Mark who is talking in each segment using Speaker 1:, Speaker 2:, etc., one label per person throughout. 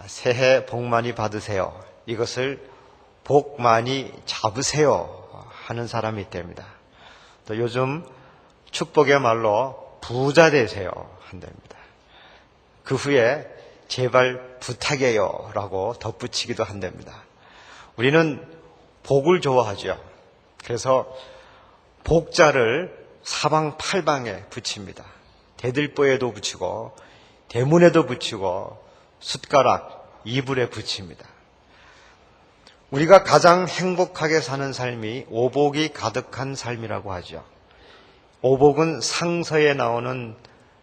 Speaker 1: 새해 복 많이 받으세요. 이것을 복 많이 잡으세요 하는 사람이 있답니다. 또 요즘 축복의 말로 부자 되세요 한답니다. 그 후에 제발 부탁해요 라고 덧붙이기도 한답니다. 우리는 복을 좋아하죠. 그래서 복자를 사방팔방에 붙입니다. 대들보에도 붙이고 대문에도 붙이고 숟가락, 이불에 붙입니다. 우리가 가장 행복하게 사는 삶이 오복이 가득한 삶이라고 하죠. 오복은 상서에 나오는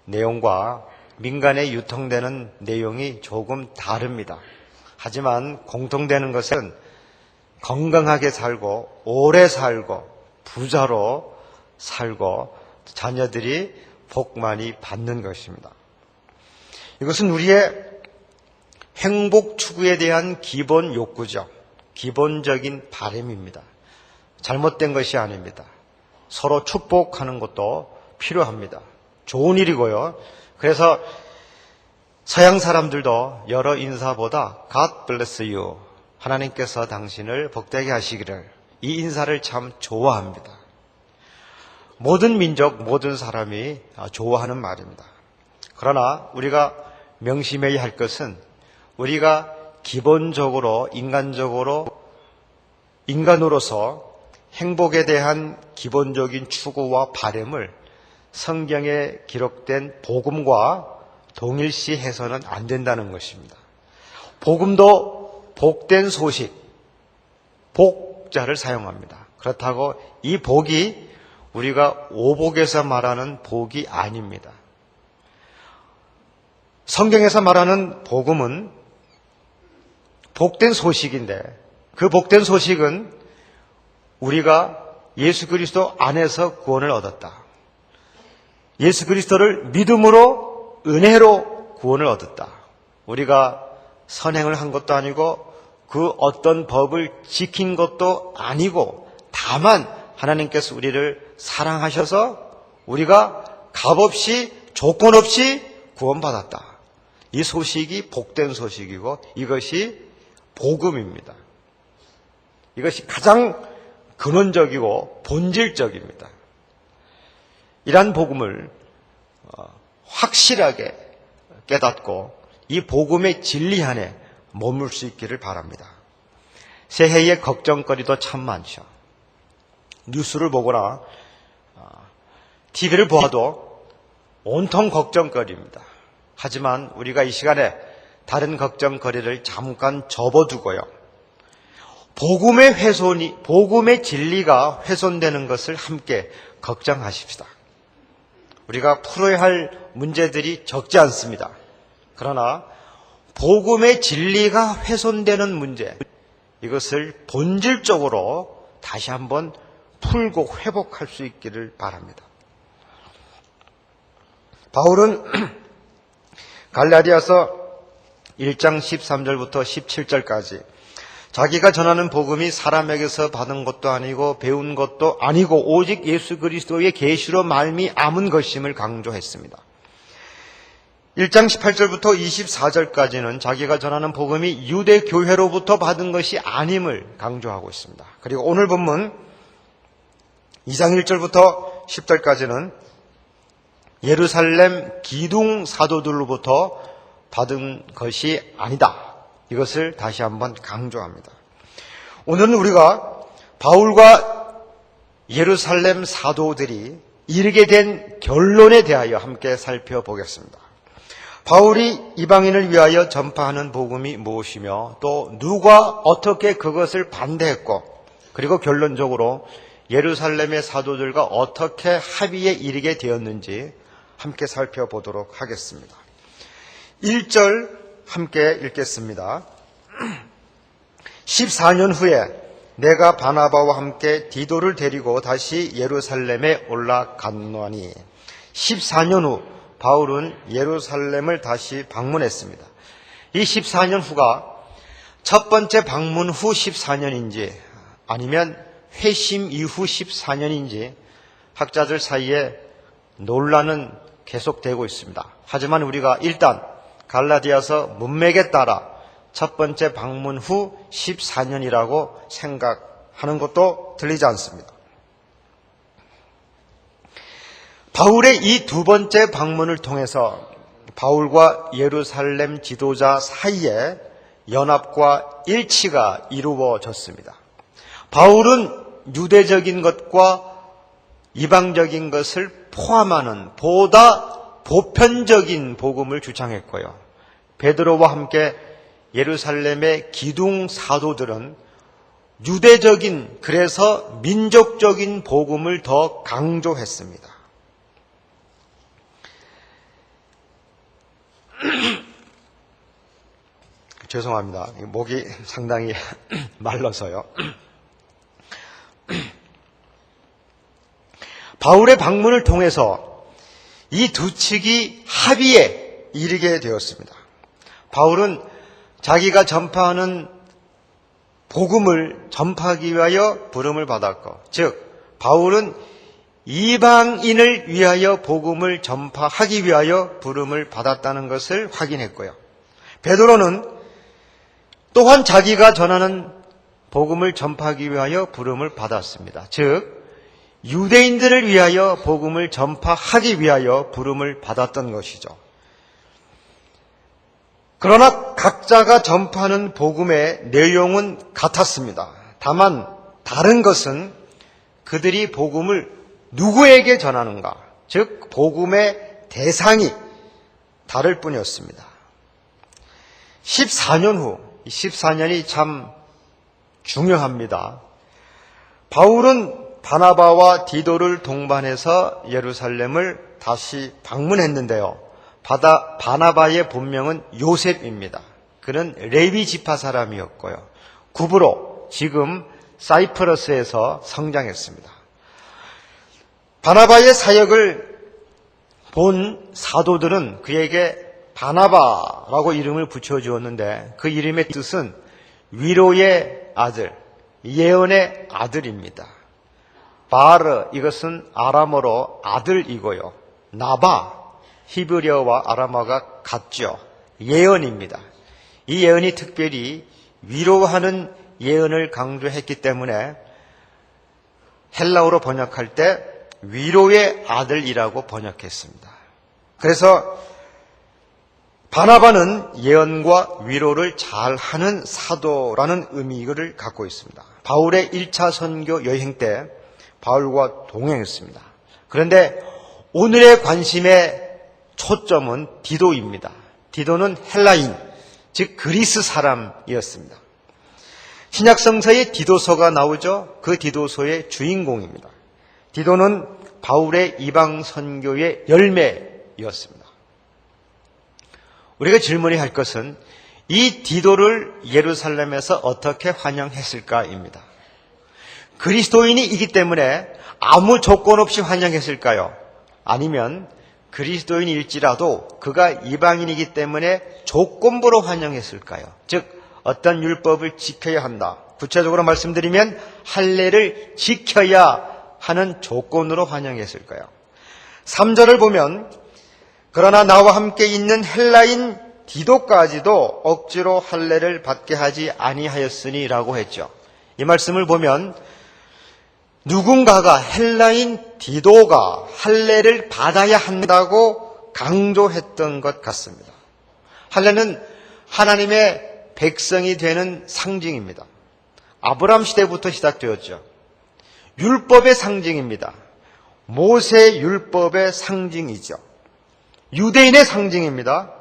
Speaker 1: 내용과 민간에 유통되는 내용이 조금 다릅니다. 하지만 공통되는 것은 건강하게 살고 오래 살고 부자로 살고 자녀들이 복 많이 받는 것입니다. 이것은 우리의 행복 추구에 대한 기본 욕구죠. 기본적인 바람입니다. 잘못된 것이 아닙니다. 서로 축복하는 것도 필요합니다. 좋은 일이고요. 그래서 서양 사람들도 여러 인사보다 God bless you, 하나님께서 당신을 복되게 하시기를, 이 인사를 참 좋아합니다. 모든 민족, 모든 사람이 좋아하는 말입니다. 그러나 우리가 명심해야 할 것은 우리가 기본적으로 인간으로서 행복에 대한 기본적인 추구와 바람을 성경에 기록된 복음과 동일시해서는 안 된다는 것입니다. 복음도 복된 소식, 복자를 사용합니다. 그렇다고 이 복이 우리가 오복에서 말하는 복이 아닙니다. 성경에서 말하는 복음은 복된 소식인데, 그 복된 소식은 우리가 예수 그리스도 안에서 구원을 얻었다. 예수 그리스도를 믿음으로 은혜로 구원을 얻었다. 우리가 선행을 한 것도 아니고 그 어떤 법을 지킨 것도 아니고, 다만 하나님께서 우리를 사랑하셔서 우리가 값없이 조건 없이 구원받았다. 이 소식이 복된 소식이고 이것이 복음입니다. 이것이 가장 근원적이고 본질적입니다. 이러한 복음을 확실하게 깨닫고 이 복음의 진리 안에 머물 수 있기를 바랍니다. 새해의 걱정거리도 참 많죠. 뉴스를 보거나 TV를 보아도 온통 걱정거리입니다. 하지만 우리가 이 시간에 다른 걱정거리를 잠깐 접어두고요, 복음의 진리가 훼손되는 것을 함께 걱정하십시다. 우리가 풀어야 할 문제들이 적지 않습니다. 그러나 복음의 진리가 훼손되는 문제, 이것을 본질적으로 다시 한번 풀고 회복할 수 있기를 바랍니다. 바울은 갈라디아서 1장 13절부터 17절까지 자기가 전하는 복음이 사람에게서 받은 것도 아니고 배운 것도 아니고 오직 예수 그리스도의 계시로 말미암은 것임을 강조했습니다. 1장 18절부터 24절까지는 자기가 전하는 복음이 유대 교회로부터 받은 것이 아님을 강조하고 있습니다. 그리고 오늘 본문 2장 1절부터 10절까지는 예루살렘 기둥 사도들로부터 받은 것이 아니다. 이것을 다시 한번 강조합니다. 오늘은 우리가 바울과 예루살렘 사도들이 이르게 된 결론에 대하여 함께 살펴보겠습니다. 바울이 이방인을 위하여 전파하는 복음이 무엇이며 또 누가 어떻게 그것을 반대했고, 그리고 결론적으로 예루살렘의 사도들과 어떻게 합의에 이르게 되었는지 함께 살펴보도록 하겠습니다. 1절 함께 읽겠습니다. 14년 후에 내가 바나바와 함께 디도를 데리고 다시 예루살렘에 올라갔노니, 14년 후 바울은 예루살렘을 다시 방문했습니다. 이 14년 후가 첫 번째 방문 후 14년인지 아니면 회심 이후 14년인지 학자들 사이에 논란은 계속되고 있습니다. 하지만 우리가 일단 갈라디아서 문맥에 따라 첫 번째 방문 후 14년이라고 생각하는 것도 틀리지 않습니다. 바울의 이 두 번째 방문을 통해서 바울과 예루살렘 지도자 사이에 연합과 일치가 이루어졌습니다. 바울은 유대적인 것과 이방적인 것을 포함하는 보다 보편적인 복음을 주장했고요. 베드로와 함께 예루살렘의 기둥 사도들은 유대적인, 그래서 민족적인 복음을 더 강조했습니다. 죄송합니다. 목이 상당히 말라서요. 바울의 방문을 통해서 이 두 측이 합의에 이르게 되었습니다. 바울은 자기가 전파하는 복음을 전파하기 위하여 부름을 받았고, 즉 바울은 이방인을 위하여 복음을 전파하기 위하여 부름을 받았다는 것을 확인했고요. 베드로는 또한 자기가 전하는 복음을 전파하기 위하여 부름을 받았습니다. 즉 유대인들을 위하여 복음을 전파하기 위하여 부름을 받았던 것이죠. 그러나 각자가 전파하는 복음의 내용은 같았습니다. 다만 다른 것은 그들이 복음을 누구에게 전하는가, 즉 복음의 대상이 다를 뿐이었습니다. 14년 후, 14년이 참 중요합니다. 바울은 바나바와 디도를 동반해서 예루살렘을 다시 방문했는데요. 바나바의 본명은 요셉입니다. 그는 레위 지파 사람이었고요. 구브로, 지금 사이프러스에서 성장했습니다. 바나바의 사역을 본 사도들은 그에게 바나바라고 이름을 붙여주었는데 그 이름의 뜻은 위로의 아들, 예언의 아들입니다. 바르, 이것은 아람어로 아들이고요. 나바, 히브리어와 아람어가 같죠. 예언입니다. 이 예언이 특별히 위로하는 예언을 강조했기 때문에 헬라어로 번역할 때 위로의 아들이라고 번역했습니다. 그래서 바나바는 예언과 위로를 잘하는 사도라는 의미를 갖고 있습니다. 바울의 1차 선교 여행 때 바울과 동행했습니다. 그런데 오늘의 관심의 초점은 디도입니다. 디도는 헬라인, 즉 그리스 사람이었습니다. 신약성서에 디도서가 나오죠. 그 디도서의 주인공입니다. 디도는 바울의 이방 선교의 열매였습니다. 우리가 질문해야 할 것은 이 디도를 예루살렘에서 어떻게 환영했을까입니다. 그리스도인이기 때문에 아무 조건 없이 환영했을까요? 아니면 그리스도인일지라도 그가 이방인이기 때문에 조건부로 환영했을까요? 즉 어떤 율법을 지켜야 한다. 구체적으로 말씀드리면 할례를 지켜야 하는 조건으로 환영했을까요? 3절을 보면 그러나 나와 함께 있는 헬라인 디도까지도 억지로 할례를 받게 하지 아니하였으니라고 했죠. 이 말씀을 보면 누군가가 헬라인 디도가 할례를 받아야 한다고 강조했던 것 같습니다. 할례는 하나님의 백성이 되는 상징입니다. 아브라함 시대부터 시작되었죠. 율법의 상징입니다. 모세 율법의 상징이죠. 유대인의 상징입니다.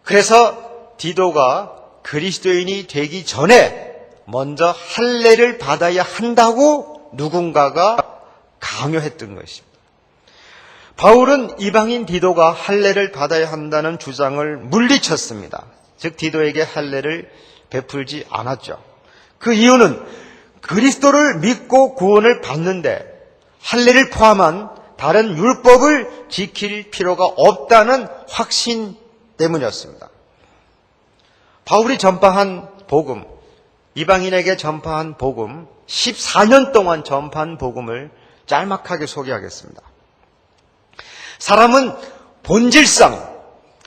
Speaker 1: 그래서 디도가 그리스도인이 되기 전에 먼저 할례를 받아야 한다고 누군가가 강요했던 것입니다. 바울은 이방인 디도가 할례를 받아야 한다는 주장을 물리쳤습니다. 즉 디도에게 할례를 베풀지 않았죠. 그 이유는 그리스도를 믿고 구원을 받는데 할례를 포함한 다른 율법을 지킬 필요가 없다는 확신 때문이었습니다. 바울이 전파한 복음, 이방인에게 전파한 복음, 14년 동안 전파한 복음을 짤막하게 소개하겠습니다. 사람은 본질상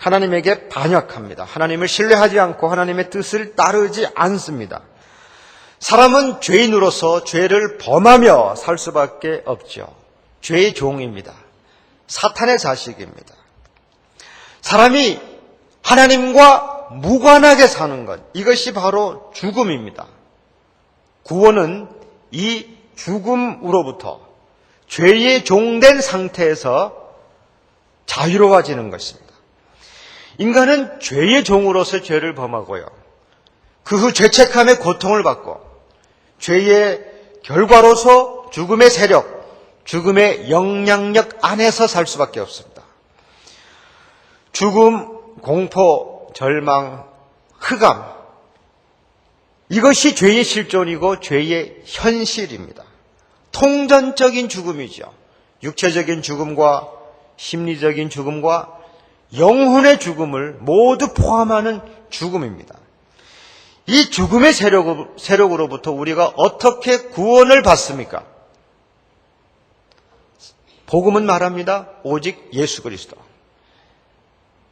Speaker 1: 하나님에게 반역합니다. 하나님을 신뢰하지 않고 하나님의 뜻을 따르지 않습니다. 사람은 죄인으로서 죄를 범하며 살 수밖에 없죠. 죄의 종입니다. 사탄의 자식입니다. 사람이 하나님과 무관하게 사는 것, 이것이 바로 죽음입니다. 구원은 이 죽음으로부터 죄의 종된 상태에서 자유로워지는 것입니다. 인간은 죄의 종으로서 죄를 범하고요. 그 후 죄책감의 고통을 받고 죄의 결과로서 죽음의 세력, 죽음의 영향력 안에서 살 수밖에 없습니다. 죽음, 공포, 절망, 흑암, 이것이 죄의 실존이고 죄의 현실입니다. 통전적인 죽음이죠. 육체적인 죽음과 심리적인 죽음과 영혼의 죽음을 모두 포함하는 죽음입니다. 이 죽음의 세력으로부터 우리가 어떻게 구원을 받습니까? 복음은 말합니다. 오직 예수 그리스도.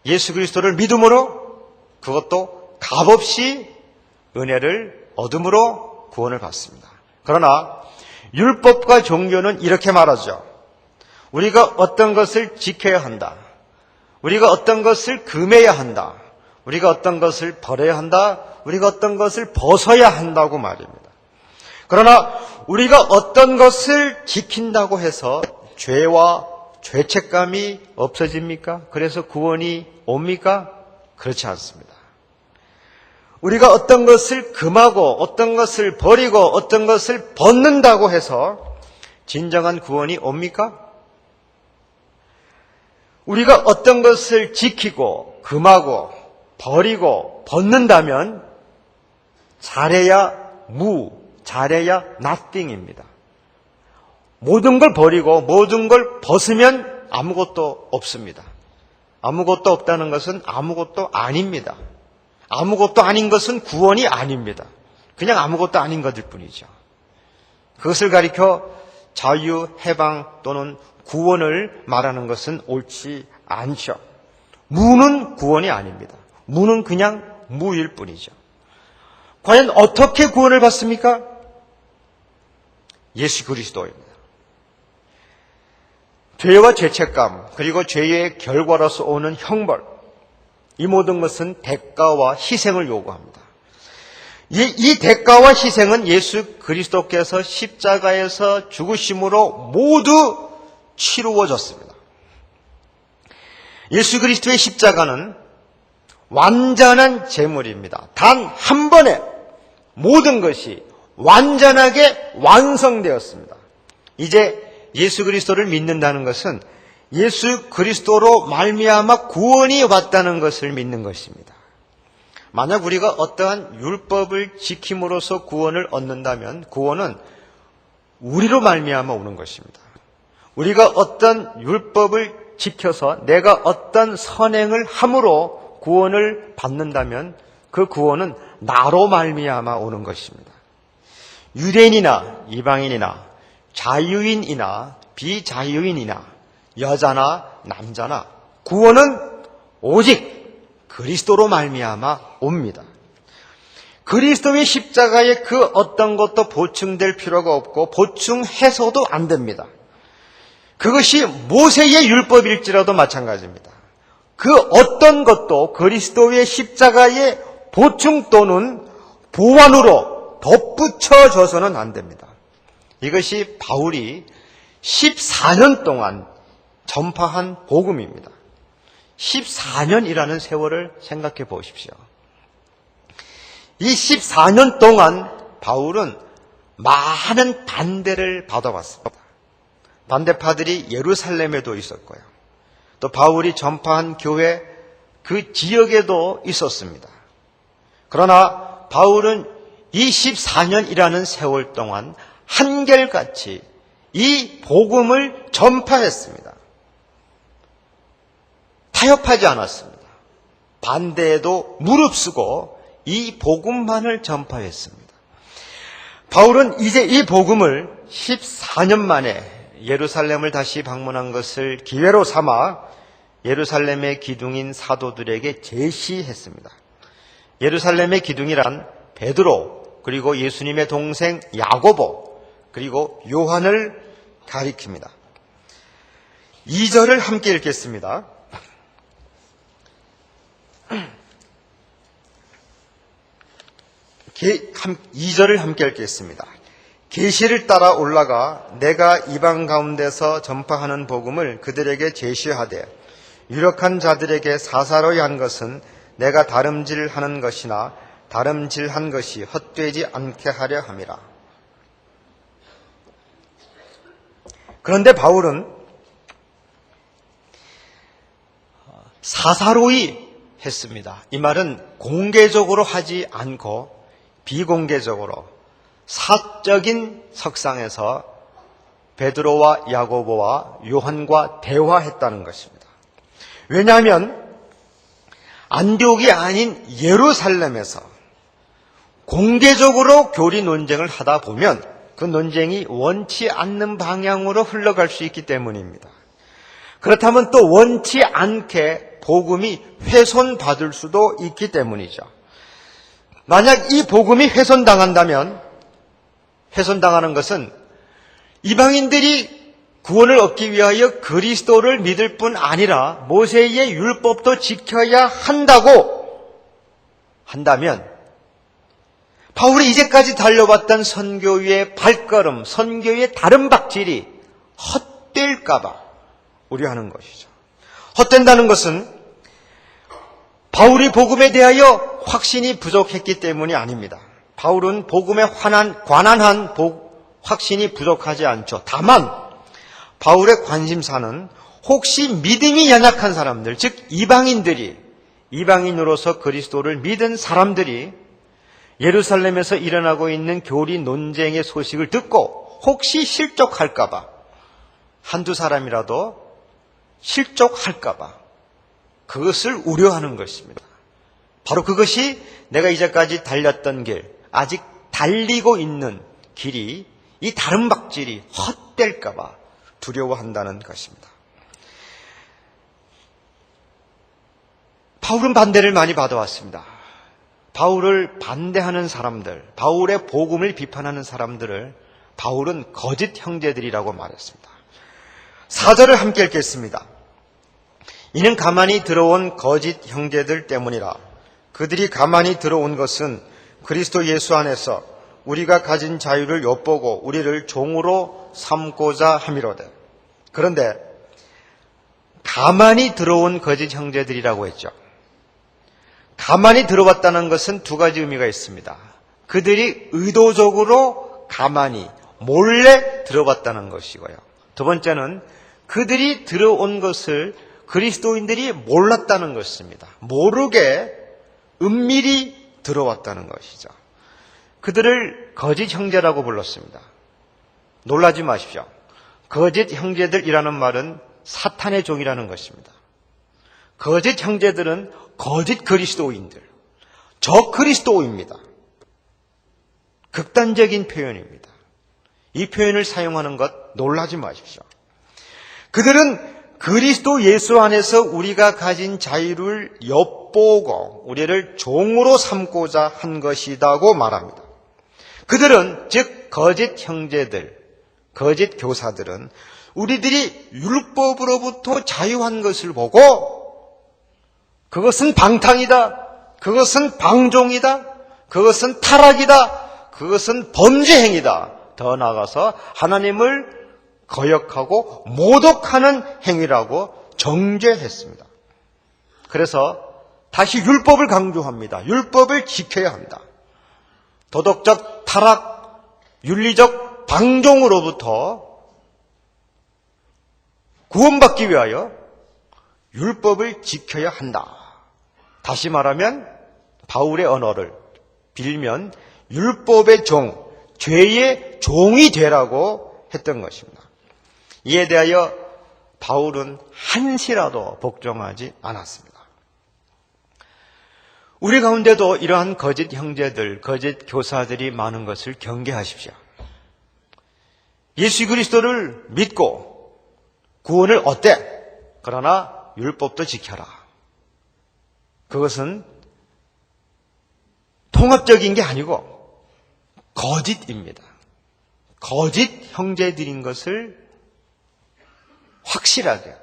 Speaker 1: 예수 그리스도를 믿음으로, 그것도 값없이 은혜를 얻음으로 구원을 받습니다. 그러나 율법과 종교는 이렇게 말하죠. 우리가 어떤 것을 지켜야 한다. 우리가 어떤 것을 금해야 한다. 우리가 어떤 것을 버려야 한다. 우리가 어떤 것을 벗어야 한다고 말입니다. 그러나 우리가 어떤 것을 지킨다고 해서 죄와 죄책감이 없어집니까? 그래서 구원이 옵니까? 그렇지 않습니다. 우리가 어떤 것을 금하고 어떤 것을 버리고 어떤 것을 벗는다고 해서 진정한 구원이 옵니까? 우리가 어떤 것을 지키고 금하고 버리고 벗는다면 잘해야 무, 잘해야 nothing입니다. 모든 걸 버리고 모든 걸 벗으면 아무것도 없습니다. 아무것도 없다는 것은 아무것도 아닙니다. 아무것도 아닌 것은 구원이 아닙니다. 그냥 아무것도 아닌 것일 뿐이죠. 그것을 가리켜 자유, 해방 또는 구원을 말하는 것은 옳지 않죠. 무는 구원이 아닙니다. 무는 그냥 무일 뿐이죠. 과연 어떻게 구원을 받습니까? 예수 그리스도입니다. 죄와 죄책감, 그리고 죄의 결과로서 오는 형벌, 이 모든 것은 대가와 희생을 요구합니다. 이 대가와 희생은 예수 그리스도께서 십자가에서 죽으심으로 모두 치루어졌습니다. 예수 그리스도의 십자가는 완전한 제물입니다. 단 한 번에 모든 것이 완전하게 완성되었습니다. 이제 예수 그리스도를 믿는다는 것은 예수 그리스도로 말미암아 구원이 왔다는 것을 믿는 것입니다. 만약 우리가 어떠한 율법을 지킴으로써 구원을 얻는다면 구원은 우리로 말미암아 오는 것입니다. 우리가 어떤 율법을 지켜서 내가 어떤 선행을 함으로 구원을 받는다면 그 구원은 나로 말미암아 오는 것입니다. 유대인이나 이방인이나 자유인이나 비자유인이나 여자나 남자나 구원은 오직 그리스도로 말미암아 옵니다. 그리스도의 십자가에 그 어떤 것도 보충될 필요가 없고 보충해서도 안 됩니다. 그것이 모세의 율법일지라도 마찬가지입니다. 그 어떤 것도 그리스도의 십자가의 보충 또는 보완으로 덧붙여져서는 안 됩니다. 이것이 바울이 14년 동안 전파한 복음입니다. 14년이라는 세월을 생각해 보십시오. 이 14년 동안 바울은 많은 반대를 받아왔습니다. 반대파들이 예루살렘에도 있었고요. 또 바울이 전파한 교회 그 지역에도 있었습니다. 그러나 바울은 이 14년이라는 세월 동안 한결같이 이 복음을 전파했습니다. 타협하지 않았습니다. 반대에도 무릅쓰고 이 복음만을 전파했습니다. 바울은 이제 이 복음을 14년 만에 예루살렘을 다시 방문한 것을 기회로 삼아 예루살렘의 기둥인 사도들에게 제시했습니다. 예루살렘의 기둥이란 베드로, 그리고 예수님의 동생 야고보, 그리고 요한을 가리킵니다. 2절을 함께 읽겠습니다. 2절을 함께 읽겠습니다. 계시를 따라 올라가 내가 이방 가운데서 전파하는 복음을 그들에게 제시하되 유력한 자들에게 사사로이 한 것은 내가 다름질하는 것이나 다름질한 것이 헛되지 않게 하려 함이라. 그런데 바울은 사사로이 했습니다. 이 말은 공개적으로 하지 않고 비공개적으로 사적인 석상에서 베드로와 야고보와 요한과 대화했다는 것입니다. 왜냐하면 안디옥이 아닌 예루살렘에서 공개적으로 교리 논쟁을 하다 보면 그 논쟁이 원치 않는 방향으로 흘러갈 수 있기 때문입니다. 그렇다면 또 원치 않게 복음이 훼손받을 수도 있기 때문이죠. 만약 이 복음이 훼손당한다면 훼손당하는 것은 이방인들이 구원을 얻기 위하여 그리스도를 믿을 뿐 아니라 모세의 율법도 지켜야 한다고 한다면 바울이 이제까지 달려왔던 선교의 발걸음, 선교의 다른 박질이 헛될까 봐 우려하는 것이죠. 헛된다는 것은 바울이 복음에 대하여 확신이 부족했기 때문이 아닙니다. 바울은 복음에 관한 확신이 부족하지 않죠. 다만 바울의 관심사는 혹시 믿음이 연약한 사람들, 즉 이방인으로서 그리스도를 믿은 사람들이 예루살렘에서 일어나고 있는 교리 논쟁의 소식을 듣고 혹시 실족할까 봐, 한두 사람이라도 실족할까 봐 그것을 우려하는 것입니다. 바로 그것이 내가 이제까지 달렸던 길, 아직 달리고 있는 길이 이 다른 박질이 헛될까 봐 두려워한다는 것입니다. 바울은 반대를 많이 받아왔습니다. 바울을 반대하는 사람들, 바울의 복음을 비판하는 사람들을 바울은 거짓 형제들이라고 말했습니다. 4절을 함께 읽겠습니다. 이는 가만히 들어온 거짓 형제들 때문이라. 그들이 가만히 들어온 것은 그리스도 예수 안에서 우리가 가진 자유를 엿보고 우리를 종으로 삼고자 함이로되. 그런데 가만히 들어온 거짓 형제들이라고 했죠. 가만히 들어왔다는 것은 두 가지 의미가 있습니다. 그들이 의도적으로 가만히 몰래 들어왔다는 것이고요. 두 번째는 그들이 들어온 것을 그리스도인들이 몰랐다는 것입니다. 모르게 은밀히 들어왔다는 것이죠. 그들을 거짓 형제라고 불렀습니다. 놀라지 마십시오. 거짓 형제들이라는 말은 사탄의 종이라는 것입니다. 거짓 형제들은 거짓 그리스도인들, 적그리스도입니다. 극단적인 표현입니다. 이 표현을 사용하는 것 놀라지 마십시오. 그들은 그리스도 예수 안에서 우리가 가진 자유를 엿보고 우리를 종으로 삼고자 한 것이라고 말합니다. 그들은, 즉 거짓 형제들, 거짓 교사들은 우리들이 율법으로부터 자유한 것을 보고 그것은 방탕이다, 그것은 방종이다, 그것은 타락이다, 그것은 범죄 행위다, 더 나아가서 하나님을 거역하고 모독하는 행위라고 정죄했습니다. 그래서 다시 율법을 강조합니다. 율법을 지켜야 한다. 도덕적 타락, 윤리적 방종으로부터 구원받기 위하여 율법을 지켜야 한다. 다시 말하면 바울의 언어를 빌면 율법의 종, 죄의 종이 되라고 했던 것입니다. 이에 대하여 바울은 한시라도 복종하지 않았습니다. 우리 가운데도 이러한 거짓 형제들, 거짓 교사들이 많은 것을 경계하십시오. 예수 그리스도를 믿고 구원을 얻되, 그러나 율법도 지켜라. 그것은 통합적인 게 아니고 거짓입니다. 거짓 형제들인 것을 확실하게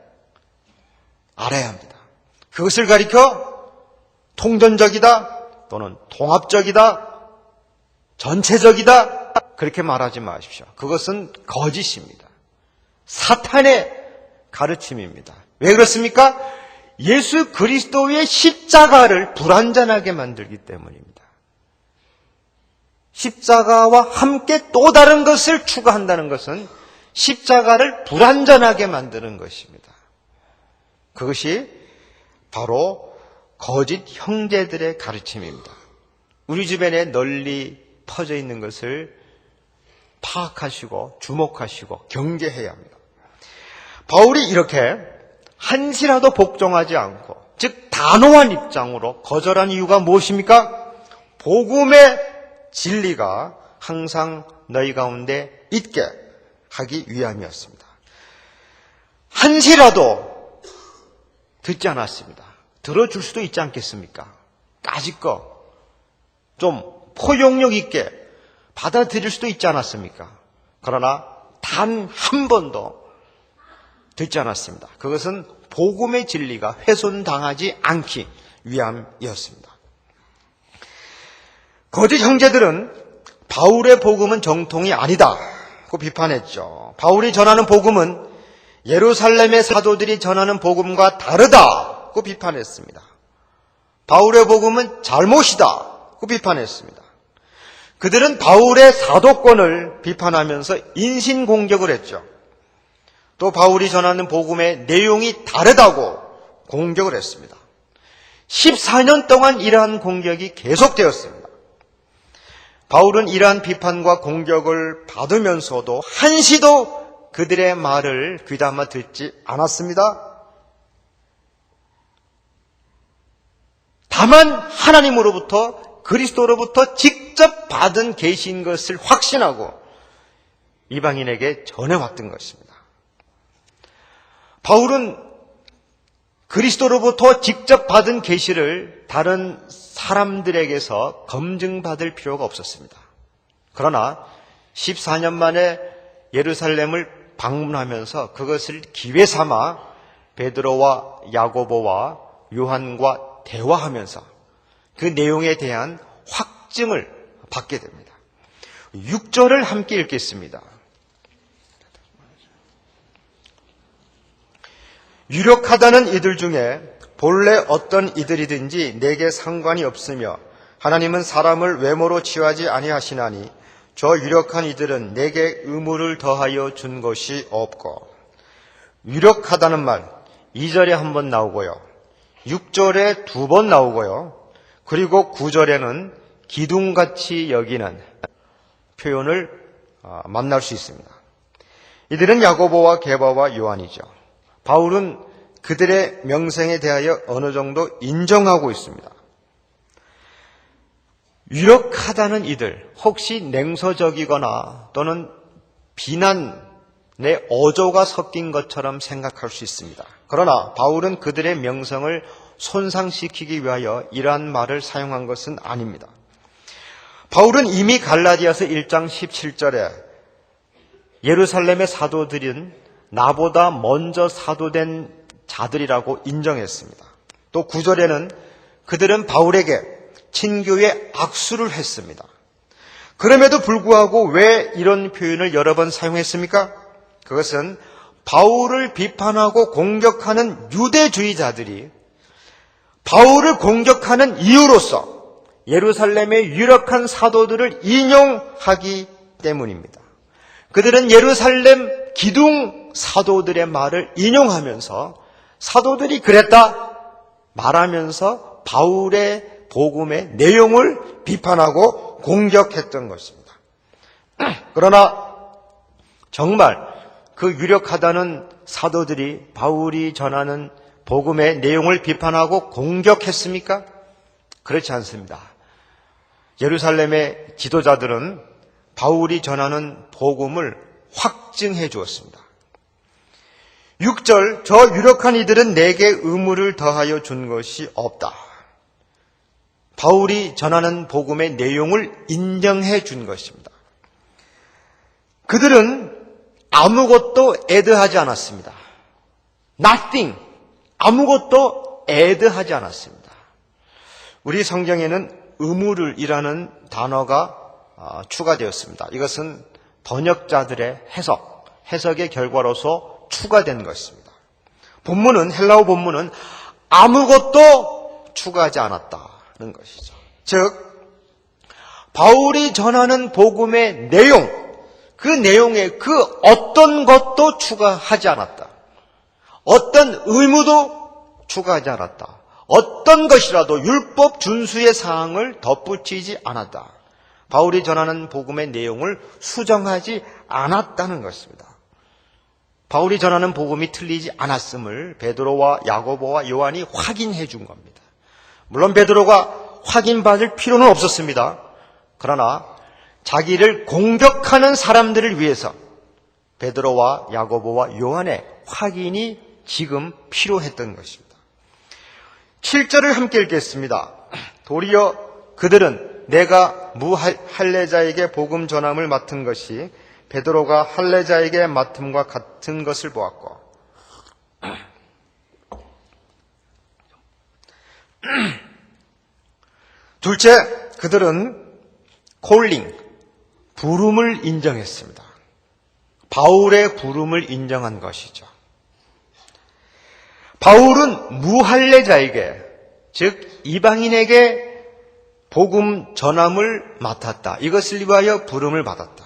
Speaker 1: 알아야 합니다. 그것을 가리켜 통전적이다 또는 통합적이다, 전체적이다 그렇게 말하지 마십시오. 그것은 거짓입니다. 사탄의 가르침입니다. 왜 그렇습니까? 예수 그리스도의 십자가를 불완전하게 만들기 때문입니다. 십자가와 함께 또 다른 것을 추가한다는 것은 십자가를 불완전하게 만드는 것입니다. 그것이 바로 거짓 형제들의 가르침입니다. 우리 주변에 널리 퍼져 있는 것을 파악하시고 주목하시고 경계해야 합니다. 바울이 이렇게 한시라도 복종하지 않고, 즉 단호한 입장으로 거절한 이유가 무엇입니까? 복음의 진리가 항상 너희 가운데 있게 하기 위함이었습니다. 한시라도 듣지 않았습니다. 들어줄 수도 있지 않겠습니까? 까짓거 좀 포용력 있게 받아들일 수도 있지 않았습니까? 그러나 단 한 번도 듣지 않았습니다. 그것은 복음의 진리가 훼손당하지 않기 위함이었습니다. 거짓 형제들은 바울의 복음은 정통이 아니다고 비판했죠. 바울이 전하는 복음은 예루살렘의 사도들이 전하는 복음과 다르다고 비판했습니다. 바울의 복음은 잘못이다고 비판했습니다. 그들은 바울의 사도권을 비판하면서 인신공격을 했죠. 또 바울이 전하는 복음의 내용이 다르다고 공격을 했습니다. 14년 동안 이러한 공격이 계속되었습니다. 바울은 이러한 비판과 공격을 받으면서도 한시도 그들의 말을 귀담아 듣지 않았습니다. 다만 하나님으로부터 그리스도로부터 직접 받은 계시인 것을 확신하고 이방인에게 전해왔던 것입니다. 바울은 그리스도로부터 직접 받은 계시를 다른 사람들에게서 검증받을 필요가 없었습니다. 그러나 14년 만에 예루살렘을 방문하면서 그것을 기회 삼아 베드로와 야고보와 요한과 대화하면서 그 내용에 대한 확증을 받게 됩니다. 6절을 함께 읽겠습니다. 유력하다는 이들 중에 본래 어떤 이들이든지 내게 상관이 없으며 하나님은 사람을 외모로 취하지 아니하시나니 저 유력한 이들은 내게 의무를 더하여 준 것이 없고. 유력하다는 말 2절에 한 번 나오고요, 6절에 2번 나오고요, 그리고 9절에는 기둥같이 여기는 표현을 만날 수 있습니다. 이들은 야고보와 게바와 요한이죠. 바울은 그들의 명성에 대하여 어느 정도 인정하고 있습니다. 유력하다는 이들, 혹시 냉소적이거나 또는 비난의 어조가 섞인 것처럼 생각할 수 있습니다. 그러나 바울은 그들의 명성을 손상시키기 위하여 이러한 말을 사용한 것은 아닙니다. 바울은 이미 갈라디아서 1장 17절에 예루살렘의 사도들은 나보다 먼저 사도된 자들이라고 인정했습니다. 또 9절에는 그들은 바울에게 친교의 악수를 했습니다. 그럼에도 불구하고 왜 이런 표현을 여러 번 사용했습니까? 그것은 바울을 비판하고 공격하는 유대주의자들이 바울을 공격하는 이유로서 예루살렘의 유력한 사도들을 인용하기 때문입니다. 그들은 예루살렘 기둥 사도들의 말을 인용하면서 사도들이 그랬다 말하면서 바울의 복음의 내용을 비판하고 공격했던 것입니다. 그러나 정말 그 유력하다는 사도들이 바울이 전하는 복음의 내용을 비판하고 공격했습니까? 그렇지 않습니다. 예루살렘의 지도자들은 바울이 전하는 복음을 확증해 주었습니다. 6절, 저 유력한 이들은 내게 의무를 더하여 준 것이 없다. 바울이 전하는 복음의 내용을 인정해 준 것입니다. 그들은 아무것도 애드하지 않았습니다. Nothing. 아무것도 애드하지 않았습니다. 우리 성경에는 의무를이라는 단어가 추가되었습니다. 이것은 번역자들의 해석의 결과로서 추가된 것입니다. 헬라어 본문은 아무것도 추가하지 않았다는 것이죠. 즉, 바울이 전하는 복음의 내용, 그 내용에 그 어떤 것도 추가하지 않았다. 어떤 의무도 추가하지 않았다. 어떤 것이라도 율법 준수의 사항을 덧붙이지 않았다. 바울이 전하는 복음의 내용을 수정하지 않았다는 것입니다. 바울이 전하는 복음이 틀리지 않았음을 베드로와 야고보와 요한이 확인해 준 겁니다. 물론 베드로가 확인받을 필요는 없었습니다. 그러나 자기를 공격하는 사람들을 위해서 베드로와 야고보와 요한의 확인이 지금 필요했던 것입니다. 7절을 함께 읽겠습니다. 도리어 그들은 내가 무할례자에게 복음 전함을 맡은 것이 베드로가 할례자에게 맡음과 같은 것을 보았고, 둘째, 그들은 콜링, 부름을 인정했습니다. 바울의 부름을 인정한 것이죠. 바울은 무할례자에게, 즉 이방인에게 복음 전함을 맡았다. 이것을 위하여 부름을 받았다.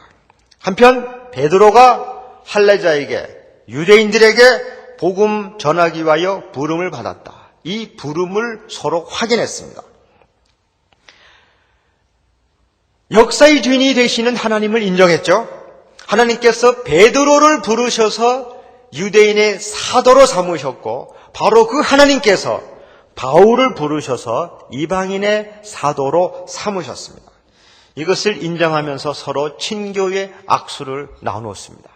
Speaker 1: 한편 베드로가 할례자에게, 유대인들에게 복음 전하기 위하여 부름을 받았다. 이 부름을 서로 확인했습니다. 역사의 주인이 되시는 하나님을 인정했죠. 하나님께서 베드로를 부르셔서 유대인의 사도로 삼으셨고, 바로 그 하나님께서 바울을 부르셔서 이방인의 사도로 삼으셨습니다. 이것을 인정하면서 서로 친교의 악수를 나누었습니다.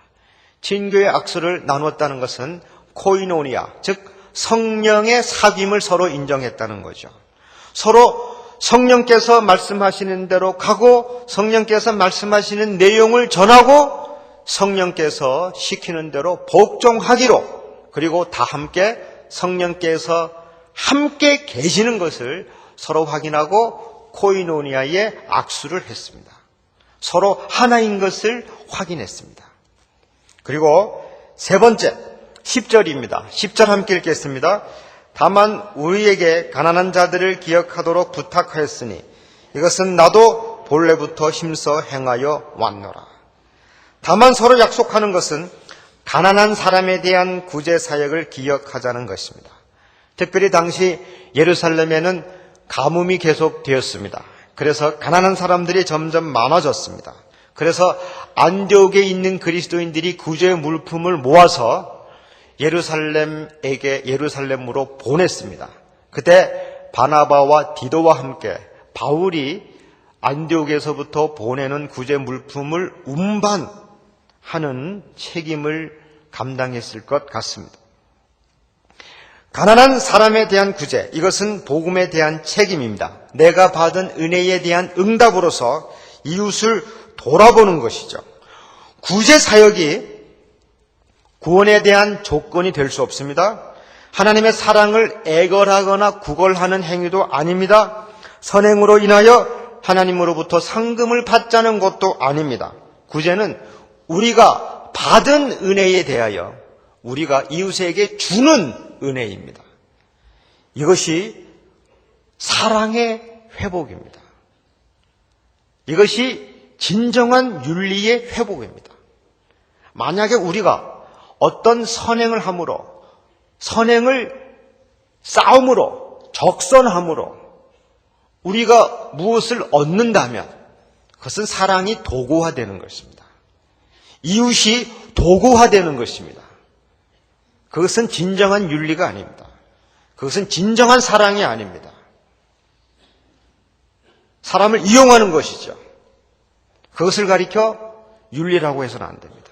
Speaker 1: 친교의 악수를 나누었다는 것은 코이노니아, 즉 성령의 사귐을 서로 인정했다는 거죠. 서로 성령께서 말씀하시는 대로 가고, 성령께서 말씀하시는 내용을 전하고, 성령께서 시키는 대로 복종하기로, 그리고 다 함께 성령께서 함께 계시는 것을 서로 확인하고 코이노니아의 악수를 했습니다. 서로 하나인 것을 확인했습니다. 그리고 세 번째, 10절입니다. 10절 함께 읽겠습니다. 다만 우리에게 가난한 자들을 기억하도록 부탁하였으니 이것은 나도 본래부터 힘써 행하여 왔노라. 다만 서로 약속하는 것은 가난한 사람에 대한 구제 사역을 기억하자는 것입니다. 특별히 당시 예루살렘에는 가뭄이 계속되었습니다. 그래서 가난한 사람들이 점점 많아졌습니다. 그래서 안디옥에 있는 그리스도인들이 구제 물품을 모아서 예루살렘으로 보냈습니다. 그때 바나바와 디도와 함께 바울이 안디옥에서부터 보내는 구제 물품을 운반하는 책임을 감당했을 것 같습니다. 가난한 사람에 대한 구제, 이것은 복음에 대한 책임입니다. 내가 받은 은혜에 대한 응답으로서 이웃을 돌아보는 것이죠. 구제 사역이 구원에 대한 조건이 될 수 없습니다. 하나님의 사랑을 애걸하거나 구걸하는 행위도 아닙니다. 선행으로 인하여 하나님으로부터 상금을 받자는 것도 아닙니다. 구제는 우리가 받은 은혜에 대하여 우리가 이웃에게 주는 은혜입니다. 이것이 사랑의 회복입니다. 이것이 진정한 윤리의 회복입니다. 만약에 우리가 어떤 선행을 함으로, 싸움으로, 적선함으로 우리가 무엇을 얻는다면 그것은 사랑이 도구화되는 것입니다. 이웃이 도구화되는 것입니다. 그것은 진정한 윤리가 아닙니다. 그것은 진정한 사랑이 아닙니다. 사람을 이용하는 것이죠. 그것을 가리켜 윤리라고 해서는 안 됩니다.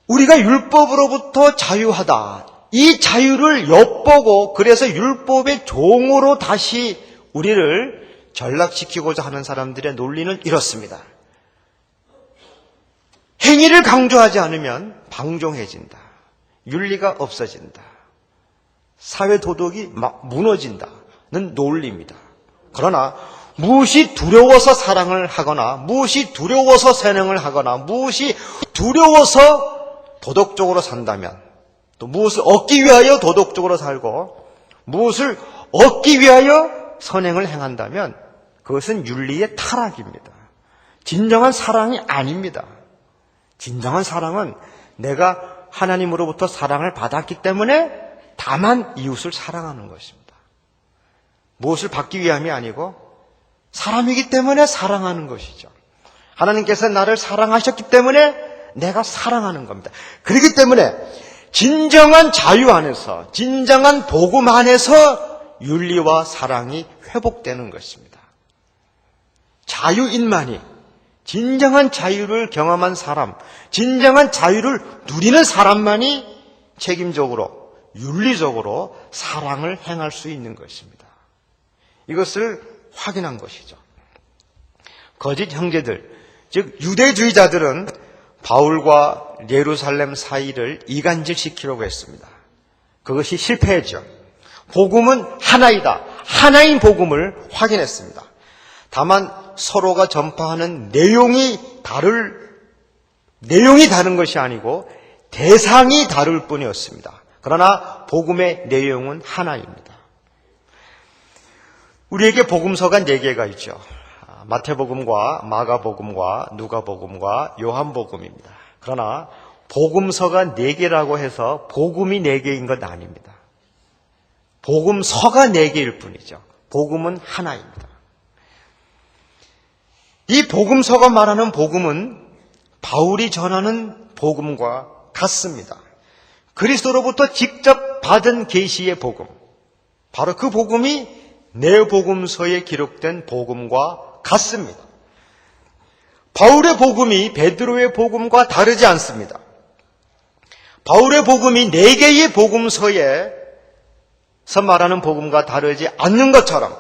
Speaker 1: 우리가 율법으로부터 자유하다. 이 자유를 엿보고 그래서 율법의 종으로 다시 우리를 전락시키고자 하는 사람들의 논리는 이렇습니다. 행위를 강조하지 않으면 방종해진다. 윤리가 없어진다. 사회 도덕이 막 무너진다는 논리입니다. 그러나 무엇이 두려워서 사랑을 하거나 무엇이 두려워서 선행을 하거나 무엇이 두려워서 도덕적으로 산다면 또 무엇을 얻기 위하여 도덕적으로 살고 무엇을 얻기 위하여 선행을 행한다면 그것은 윤리의 타락입니다. 진정한 사랑이 아닙니다. 진정한 사랑은 내가 하나님으로부터 사랑을 받았기 때문에 다만 이웃을 사랑하는 것입니다. 무엇을 받기 위함이 아니고 사람이기 때문에 사랑하는 것이죠. 하나님께서 나를 사랑하셨기 때문에 내가 사랑하는 겁니다. 그렇기 때문에 진정한 자유 안에서 진정한 복음 안에서 윤리와 사랑이 회복되는 것입니다. 자유인만이 진정한 자유를 경험한 사람, 진정한 자유를 누리는 사람만이 책임적으로, 윤리적으로 사랑을 행할 수 있는 것입니다. 이것을 확인한 것이죠. 거짓 형제들, 즉 유대주의자들은 바울과 예루살렘 사이를 이간질시키려고 했습니다. 그것이 실패했죠. 복음은 하나이다. 하나인 복음을 확인했습니다. 다만 서로가 전파하는 내용이 다른 것이 아니고 대상이 다를 뿐이었습니다. 그러나 복음의 내용은 하나입니다. 우리에게 복음서가 4개가 있죠. 마태복음과 마가복음과 누가복음과 요한복음입니다. 그러나 복음서가 4개라고 해서 복음이 4개인 것 아닙니다. 복음서가 4개일 뿐이죠. 복음은 하나입니다. 이 복음서가 말하는 복음은 바울이 전하는 복음과 같습니다. 그리스도로부터 직접 받은 계시의 복음, 바로 그 복음이 내 복음서에 기록된 복음과 같습니다. 바울의 복음이 베드로의 복음과 다르지 않습니다. 바울의 복음이 4개의 복음서에서 말하는 복음과 다르지 않는 것처럼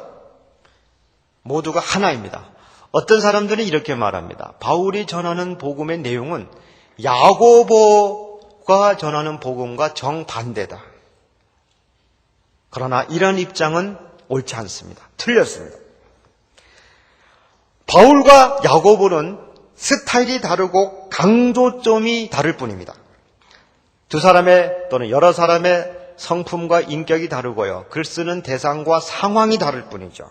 Speaker 1: 모두가 하나입니다. 어떤 사람들은 이렇게 말합니다. 바울이 전하는 복음의 내용은 야고보가 전하는 복음과 정반대다. 그러나 이런 입장은 옳지 않습니다. 틀렸습니다. 바울과 야고보는 스타일이 다르고 강조점이 다를 뿐입니다. 두 사람의 또는 여러 사람의 성품과 인격이 다르고요. 글 쓰는 대상과 상황이 다를 뿐이죠.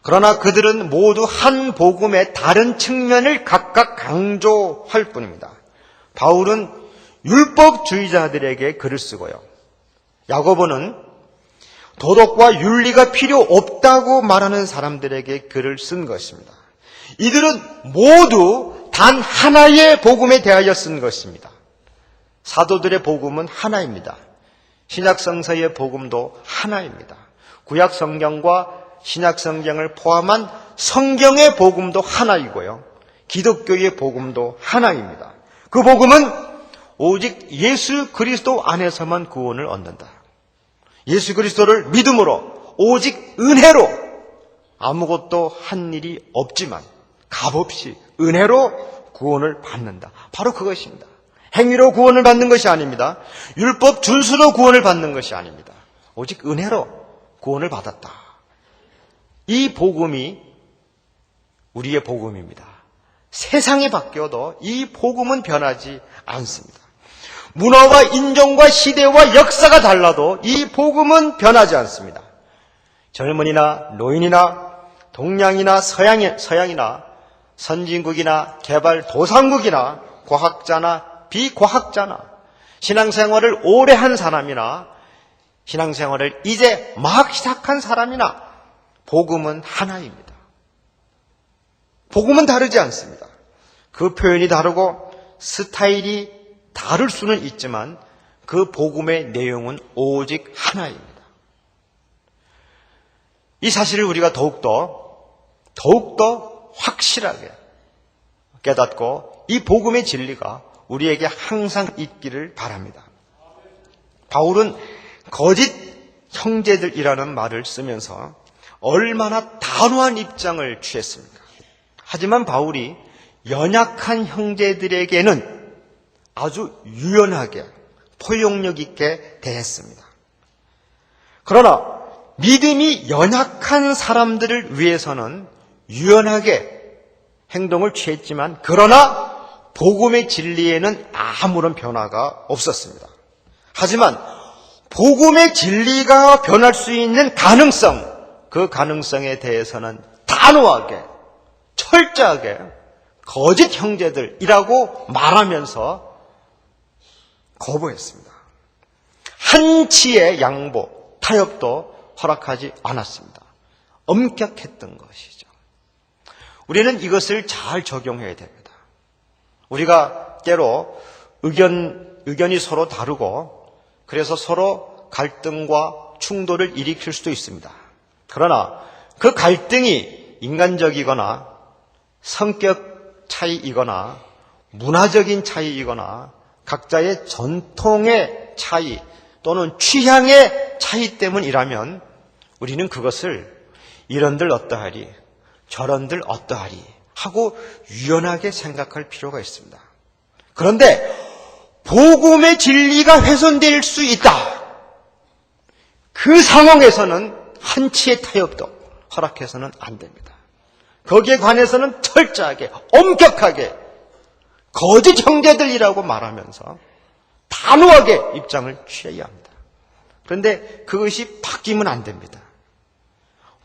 Speaker 1: 그러나 그들은 모두 한 복음의 다른 측면을 각각 강조할 뿐입니다. 바울은 율법주의자들에게 글을 쓰고요. 야고보는 도덕과 윤리가 필요 없다고 말하는 사람들에게 글을 쓴 것입니다. 이들은 모두 단 하나의 복음에 대하여 쓴 것입니다. 사도들의 복음은 하나입니다. 신약성서의 복음도 하나입니다. 구약성경과 신약성경을 포함한 성경의 복음도 하나이고요. 기독교의 복음도 하나입니다. 그 복음은 오직 예수 그리스도 안에서만 구원을 얻는다. 예수 그리스도를 믿음으로 오직 은혜로 아무것도 한 일이 없지만 값없이 은혜로 구원을 받는다. 바로 그것입니다. 행위로 구원을 받는 것이 아닙니다. 율법 준수로 구원을 받는 것이 아닙니다. 오직 은혜로 구원을 받았다. 이 복음이 우리의 복음입니다. 세상이 바뀌어도 이 복음은 변하지 않습니다. 문화와 인종과 시대와 역사가 달라도 이 복음은 변하지 않습니다. 젊은이나 노인이나 동양이나 서양이나 선진국이나 개발도상국이나 과학자나 비과학자나 신앙생활을 오래 한 사람이나 신앙생활을 이제 막 시작한 사람이나 복음은 하나입니다. 복음은 다르지 않습니다. 그 표현이 다르고 스타일이 다를 수는 있지만 그 복음의 내용은 오직 하나입니다. 이 사실을 우리가 더욱더 확실하게 깨닫고 이 복음의 진리가 우리에게 항상 있기를 바랍니다. 바울은 거짓 형제들이라는 말을 쓰면서 얼마나 단호한 입장을 취했습니까? 하지만 바울이 연약한 형제들에게는 아주 유연하게 포용력 있게 대했습니다. 그러나 믿음이 연약한 사람들을 위해서는 유연하게 행동을 취했지만 그러나 복음의 진리에는 아무런 변화가 없었습니다. 하지만 복음의 진리가 변할 수 있는 가능성, 그 가능성에 대해서는 단호하게, 철저하게 거짓 형제들이라고 말하면서 거부했습니다. 한치의 양보, 타협도 허락하지 않았습니다. 엄격했던 것이죠. 우리는 이것을 잘 적용해야 됩니다. 우리가 때로 의견이 서로 다르고 그래서 서로 갈등과 충돌을 일으킬 수도 있습니다. 그러나 그 갈등이 인간적이거나 성격 차이이거나 문화적인 차이이거나 각자의 전통의 차이 또는 취향의 차이 때문이라면 우리는 그것을 이런들 어떠하리 저런들 어떠하리 하고 유연하게 생각할 필요가 있습니다. 그런데 복음의 진리가 훼손될 수 있다. 그 상황에서는 한치의 타협도 허락해서는 안 됩니다. 거기에 관해서는 철저하게 엄격하게 거짓 형제들이라고 말하면서 단호하게 입장을 취해야 합니다. 그런데 그것이 바뀌면 안 됩니다.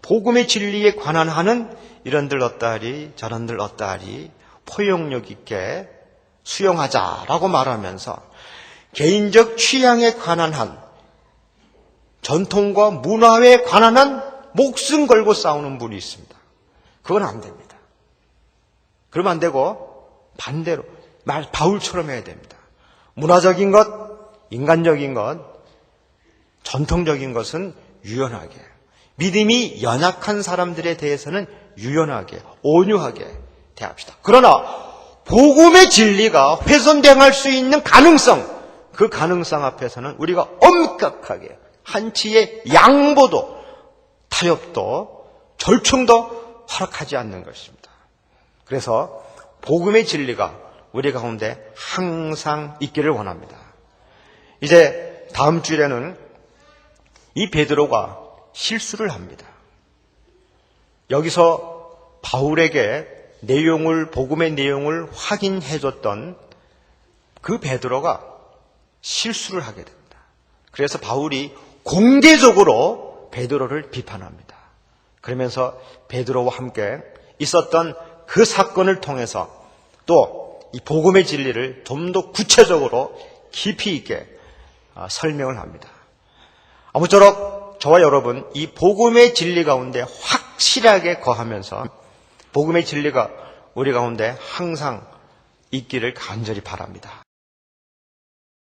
Speaker 1: 복음의 진리에 관한 하는 이런들 어떠하리 저런들 어떠하리 포용력 있게 수용하자라고 말하면서 개인적 취향에 관한 한 전통과 문화에 관한 한 목숨 걸고 싸우는 분이 있습니다. 그건 안 됩니다. 그러면 안 되고 반대로 바울처럼 해야 됩니다. 문화적인 것, 인간적인 것, 전통적인 것은 유연하게, 믿음이 연약한 사람들에 대해서는 유연하게, 온유하게 대합시다. 그러나 복음의 진리가 훼손당할 수 있는 가능성, 그 가능성 앞에서는 우리가 엄격하게 한치의 양보도 타협도 절충도 허락하지 않는 것입니다. 그래서 복음의 진리가 우리 가운데 항상 있기를 원합니다. 이제 다음 주일에는 이 베드로가 실수를 합니다. 여기서 바울에게 복음의 내용을 확인해줬던 그 베드로가 실수를 하게 됩니다. 그래서 바울이 공개적으로 베드로를 비판합니다. 그러면서 베드로와 함께 있었던 그 사건을 통해서 또 이 복음의 진리를 좀 더 구체적으로 깊이 있게 설명을 합니다. 아무쪼록 저와 여러분 이 복음의 진리 가운데 확실하게 거하면서 복음의 진리가 우리 가운데 항상 있기를 간절히 바랍니다.